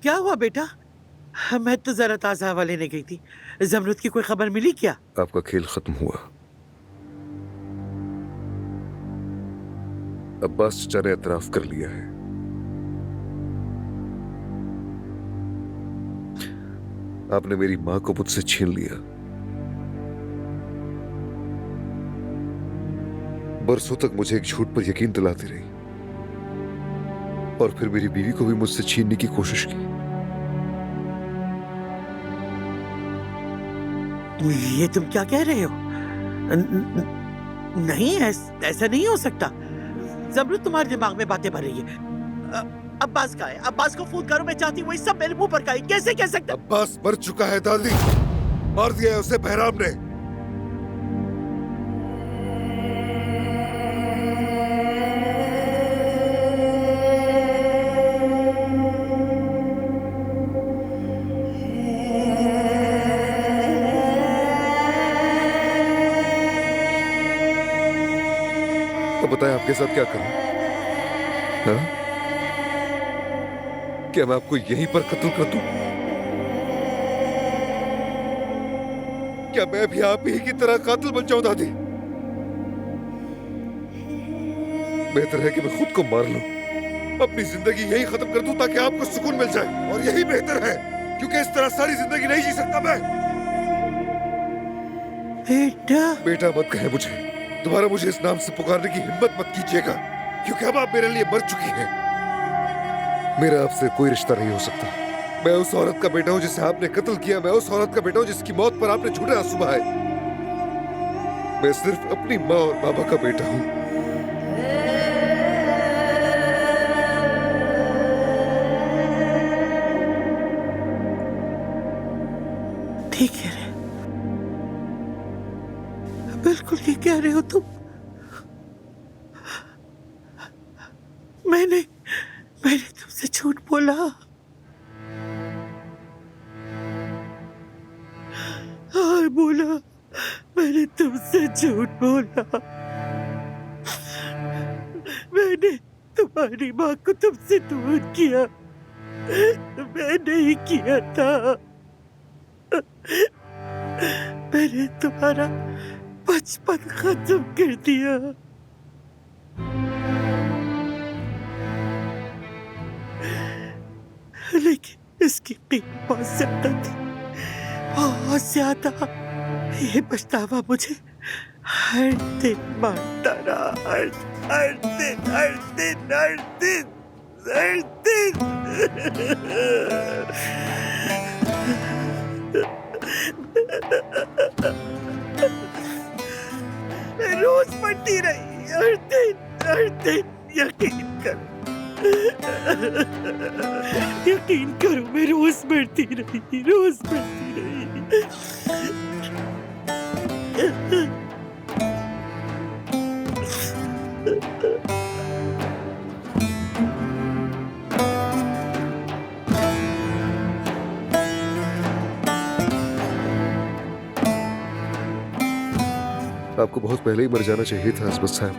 क्या हुआ बेटा? मैं तो जरा ताजा हवा लेने गई थी। जमरुद की कोई खबर मिली क्या? आपका खेल खत्म हुआ। अब्बास चाचा ने एतराफ कर लिया है। आपने मेरी मां को मुझसे छीन लिया। बरसों तक मुझे एक झूठ पर यकीन दिलाती रही और फिर मेरी बीवी को भी मुझसे छीनने की कोशिश की। ये तुम क्या कह रहे हो? नहीं, ऐसा नहीं हो सकता। जमरुद तुम्हारे दिमाग में बातें भर रही है। अब्बास का है, अब्बास को फोन करो, मैं चाहती हूँ सब मेरे मुंह पर कहे। कैसे कह सकता? अब्बास मर चुका है दादी, मार दिया है उसे बहराम ने। तो बताएं आपके साथ क्या करूं? हाँ? क्या मैं आपको यहीं पर कत्ल कर दूं? क्या मैं भी आप ही की तरह कातिल बन जाऊं दादी? बेहतर है कि मैं खुद को मार लूं, अपनी जिंदगी यही खत्म कर दूं ताकि आपको सुकून मिल जाए। और यही बेहतर है, क्योंकि इस तरह सारी जिंदगी नहीं जी सकता मैं। बेटा, बेटा मत कहे मुझे। दोबारा मुझे इस नाम से पुकारने की हिम्मत मत कीजिएगा, क्योंकि अब आप मेरे लिए मर चुकी हैं। मेरा आपसे कोई रिश्ता नहीं हो सकता। मैं उस औरत का बेटा हूं जिसे आपने कत्ल किया। मैं उस औरत का बेटा हूं जिसकी मौत पर आपने झूठे आंसू बहाए। मैं सिर्फ अपनी माँ और बाबा का बेटा हूं। ठीक है, बिल्कुल ठीक कह रहे हो तुम। मैंने तुमसे झूठ बोला। और बोला, मैंने तुमसे झूठ बोला। मैंने तुम्हारी माँ को तुमसे दूर किया। मैं नहीं किया था। मैंने तुम्हारा बचपन खत्म कर दिया। लेकिन इसकी कीमत बहुत ज्यादा थी, बहुत ज्यादा। ये पछतावा मुझे हर दिन मारता रहा, हर दिन, हर दिन, हर दिन, हर दिन। मैं रोज पढ़ती रही, हर दिन। यकीन करो, यकीन करो, मैं रोज पढ़ती रही, रोज पढ़ती रही। आपको बहुत पहले ही मर जाना चाहिए था असमत साहब।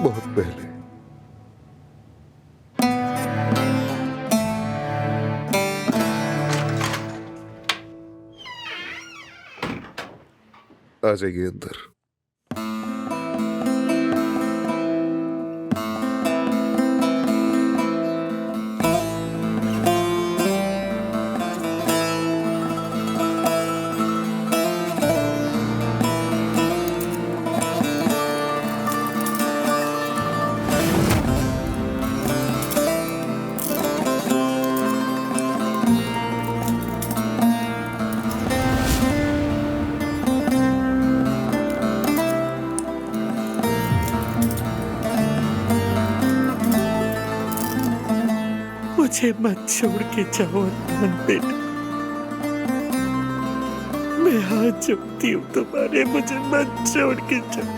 बहुत पहले। आ जाइए अंदर। मुझे मत छोड़ के जाओ अदनान बेटा। मैं हाथ जोड़ती हूँ तुम्हारे, मुझे मत छोड़ के जाओ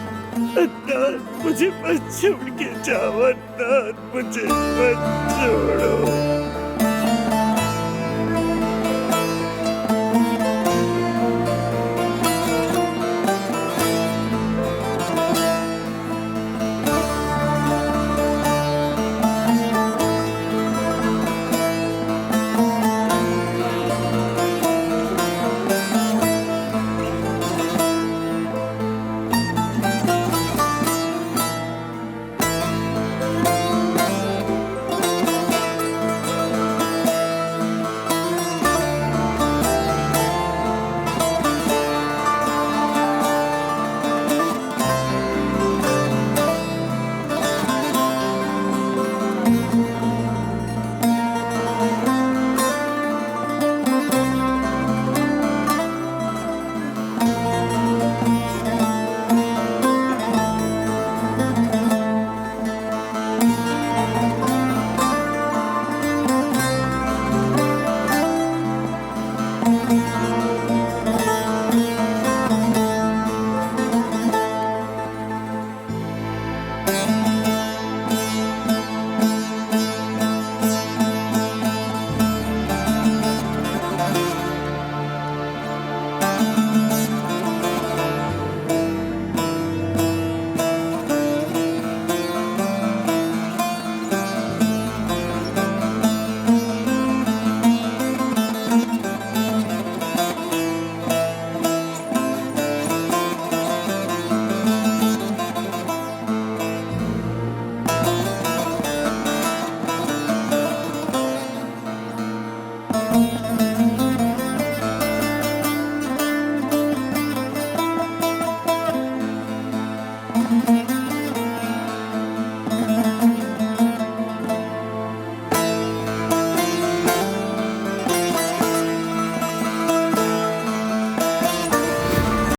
अदनान। मुझे मत छोड़ के जाओ अदनान, मुझे मत छोड़ो।